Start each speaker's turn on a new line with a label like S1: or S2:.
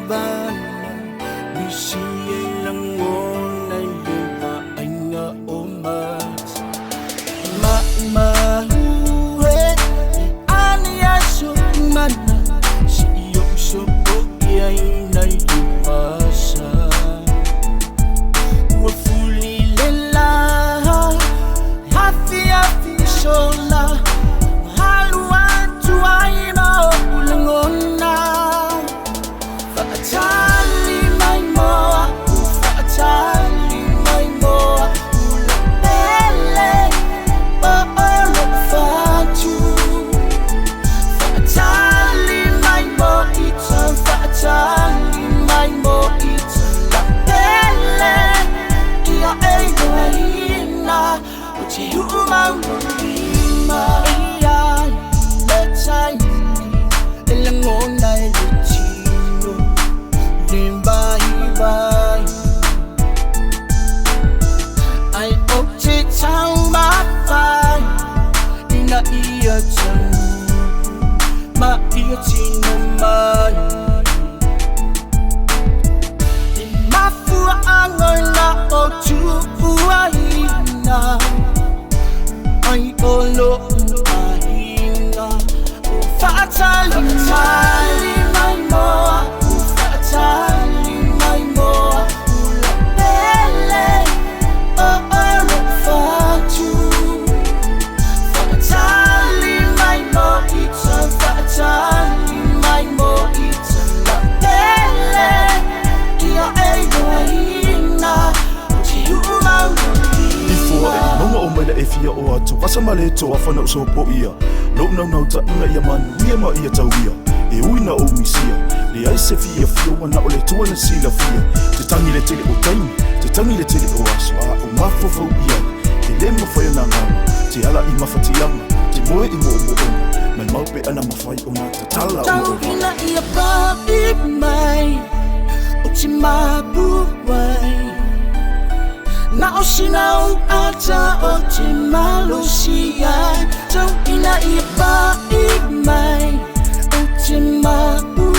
S1: ban vì si lang ngon ay lupa ay nga umat mahuhe ani aso mana si iyong suko ay naipasa wafuli lela hafi sola haluan tuay mo ulangona fatali may mo fatali may mo ulapele paolo fatu fatali may mo ito fatali may mo ito lapele iya ay gawina uchi umang Maria, let's say, ilangon ay luchino, limbay-bay. Ay object sang mapay, inaiyak sang maiyak sinuman. Mafuangan na o tubuhay na. Ay olo ahinga fatali may mo fatali may mo ulapele olo fatu fatali may mo ito fatali may mo ito lapele iya ay gawina chiumang
S2: Mga umay na efia o atu Wasa maleto afana usopo ia Lop nau nau ta inga ia manu Ia ma ia tau ia E ui na o misia Le ai se fia fio wana o le tua na sila fia Te tangi le tele o taimi Te tangi le tele o aso A o mafofo ia Te le mawhai na ngama Te ala i mawhatianga Te moe i mo o mo ona Mai maupe ana mawhai o nga Te tala o mo o
S1: Tangina ia pa i mai O te mabuwai Na o sinau ata o te malusia Tau ina ia pa i mai O te mabu